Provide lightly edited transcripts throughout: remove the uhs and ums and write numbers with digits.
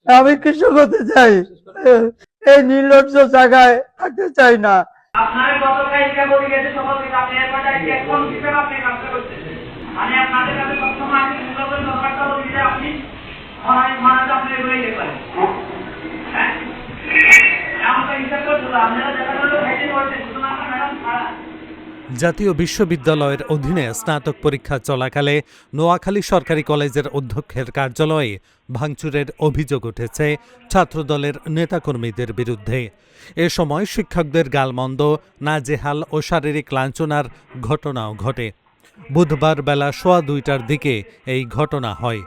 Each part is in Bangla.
আমি কৃষক হতে চাই, এই নির্লজ্জ জায়গায় থাকতে চাই না। আপনার গতকাল এটা বলে গেছে সকাল থেকে আপনি এরপরে এখন হিসেবে আপনি কাজটা করতেছেন, মানে আপনাদের কাছে সবসময় আপনি মূল্যবান দরকারটা বলে যে আপনি মানাতে আপনি এগুলোই পারেন। হ্যাঁ, এমনটা হিসাব করতে আপনারা দেখা গেল ভাইটি বলছেন শুধুমাত্র ম্যাডাম ছাড়া। জাতীয় বিশ্ববিদ্যালয়ের অধীনে স্নাতক পরীক্ষা চলাকালে নোয়াখালী সরকারি কলেজের অধ্যক্ষের কার্যালয়ে ভাঙচুরের অভিযোগ উঠেছে ছাত্রদলের নেতাকর্মীদের বিরুদ্ধে। এ সময় শিক্ষকদের গালমন্দ, নাজেহাল ও শারীরিক লাঞ্ছনার ঘটনাও ঘটে। বুধবার বেলা 2:15টার দিকে এই ঘটনা হয়।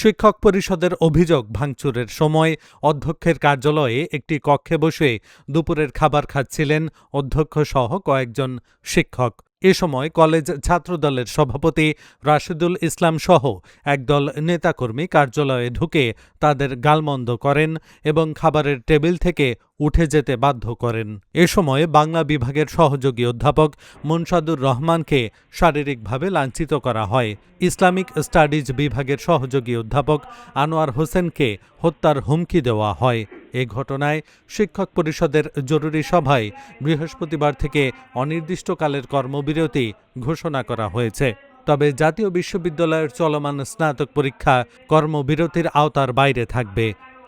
শিক্ষক পরিষদের অভিযোগ, ভাঙচুরের সময় অধ্যক্ষের কার্যালয়ে একটি কক্ষে বসে দুপুরের খাবার খাচ্ছিলেন অধ্যক্ষ সহ কয়েকজন শিক্ষক। এ সময় কলেজ ছাত্রদলের সভাপতি রাশেদুল ইসলাম সহ একদল নেতাকর্মী কার্যালয়ে ঢুকে তাদের গালমন্দ করেন এবং খাবারের টেবিল থেকে উঠে যেতে বাধ্য করেন। এ সময় বাংলা বিভাগের সহযোগী অধ্যাপক মুনসাদুর রহমানকে শারীরিকভাবে লাঞ্ছিত করা হয়। ইসলামিক স্টাডিজ বিভাগের সহযোগী অধ্যাপক আনোয়ার হোসেনকে হত্যার হুমকি দেওয়া হয়। এ ঘটনায় শিক্ষক পরিষদের জরুরি সভায় বৃহস্পতিবার থেকে অনির্দিষ্টকালের কর্মবিরতি ঘোষণা করা হয়েছে। তবে জাতীয় বিশ্ববিদ্যালয়ের চলমান স্নাতক পরীক্ষা কর্মবিরতির আওতার বাইরে থাকবে।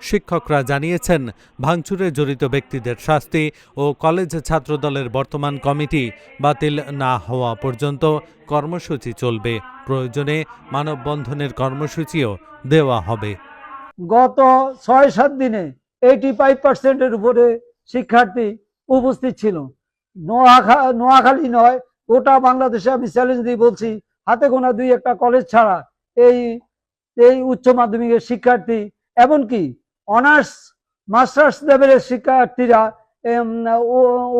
শিক্ষকরা জানিয়েছেন, ভাঙচুরে জড়িত ব্যক্তিদের শাস্তি ও কলেজ ছাত্রদলের বর্তমান কমিটি বাতিল না হওয়া পর্যন্ত কর্মসূচি চলবে। প্রয়োজনে মানববন্ধনের কর্মসূচিও দেওয়া হবে। গত 6-7 দিনে 85% উপরে শিক্ষার্থী উপস্থিত ছিল। নোয়াখালী নয়, গোটা বাংলাদেশে আমি চ্যালেঞ্জ দিয়ে বলছি, হাতে গোনা 2-1টা কলেজ ছাড়া এই এই উচ্চ মাধ্যমিকের শিক্ষার্থী, এমনকি অনার্স মাস্টার্স লেভেলের শিক্ষার্থীরা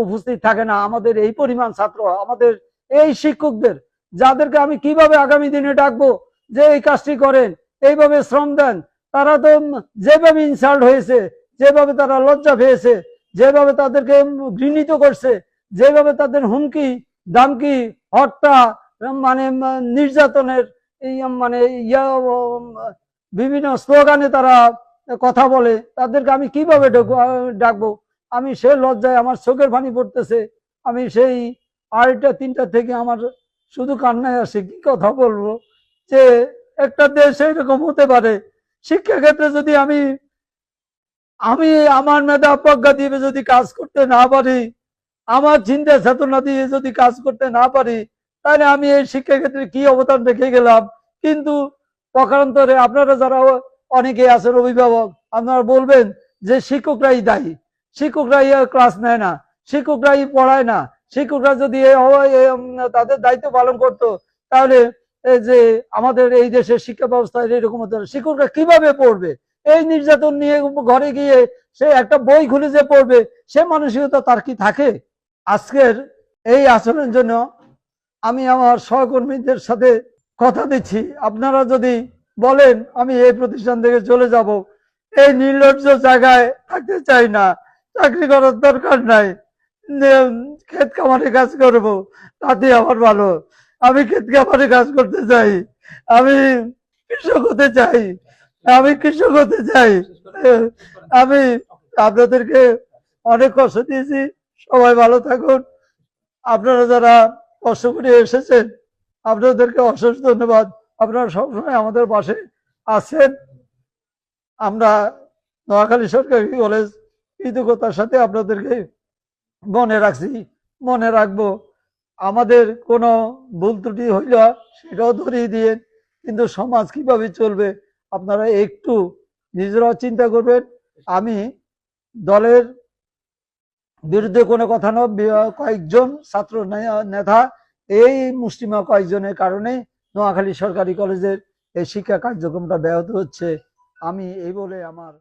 উপস্থিত থাকে না। আমাদের এই পরিমাণ ছাত্র, আমাদের এই শিক্ষকদের, যাদেরকে আমি কিভাবে আগামী দিনে ডাকবো যে এই কাজটি করেন, এইভাবে শ্রম দেন, তারা তো যেভাবে ইনসাল্ট হয়েছে, যেভাবে তারা লজ্জা পেয়েছে, যেভাবে তাদেরকে ঘৃণিত করছে, যেভাবে তাদের হুমকি দামকি, হত্যা, মানে নির্যাতনের মানে বিভিন্ন স্লোগানে তারা কথা বলে, তাদেরকে আমি কিভাবে ডাকবো? আমি সে লজ্জায় আমার চোখের পানি পড়তেছে। আমি সেই 2:30-3টা থেকে আমার শুধু কান্নায় আসে। কি কথা বলবো যে একটা দেশ এরকম হতে পারে? শিক্ষা ক্ষেত্রে যদি আমি আমার মেধা প্রজ্ঞা দিয়ে যদি কাজ করতে না পারি, আমার চিন্তা চেতনা দিয়ে যদি কাজ করতে না পারি, তাহলে আমি এই শিক্ষা ক্ষেত্রে কি অবদান রেখে গেলাম? কিন্তু পক্ষান্তরে আপনারা যারা অনেকে আছেন অভিভাবক, আপনারা বলবেন যে শিক্ষকরাই দায়ী, শিক্ষকরাই ক্লাস নেয় না, শিক্ষকরাই পড়ায় না। শিক্ষকরা যদি তাদের দায়িত্ব পালন করত, তাহলে যে আমাদের এই দেশের শিক্ষা ব্যবস্থা এরকম হতো। শিক্ষকরা কিভাবে পড়বে? এই নির্যাতন নিয়ে ঘরে গিয়ে সে একটা বই খুলে যে পড়বে, সে মানসিকতা তার কি থাকে? আজকের এই আচরণের জন্য আমি আমার সহকর্মীদের সাথে কথা দিচ্ছি, আপনারা যদি বলেন আমি এই প্রতিষ্ঠান থেকে চলে যাব, এই নির্লজ্জ জায়গায় থাকতে চাই না। চাকরি করার দরকার নাই, ক্ষেত খামারে কাজ করব, তাতে আমার ভালো। আমি ক্ষেত খামারে কাজ করতে চাই, আমি কৃষক হতে চাই, আমি কৃষক হতে চাই। আমি আপনাদেরকে অনেক কষ্ট দিয়েছি, সবাই ভালো থাকুন। আপনারা যারা কষ্ট করে এসেছেন, আপনাদেরকে অশেষ ধন্যবাদ। আপনারা সবসময় আমাদের পাশে আছেন। আমরা নোয়াখালী সরকারি কলেজ কৃতজ্ঞতার সাথে আপনাদেরকে মনে রাখছি, মনে রাখবো। আমাদের কোনো ভুল ত্রুটি হইল সেটাও ধরিয়ে দিয়ে, কিন্তু সমাজ কিভাবে চলবে আপনারা একটু নিজেরাও চিন্তা করবেন। আমি দলের বিরুদ্ধে কোনো কথা নয়, কয়েকজন ছাত্র নেতা, এই মুষ্টিমেয় কয়েকজনের কারণে নোয়াখালী সরকারি কলেজের এই শিক্ষা কার্যক্রমটা ব্যাহত হচ্ছে। আমি এই বলে আমার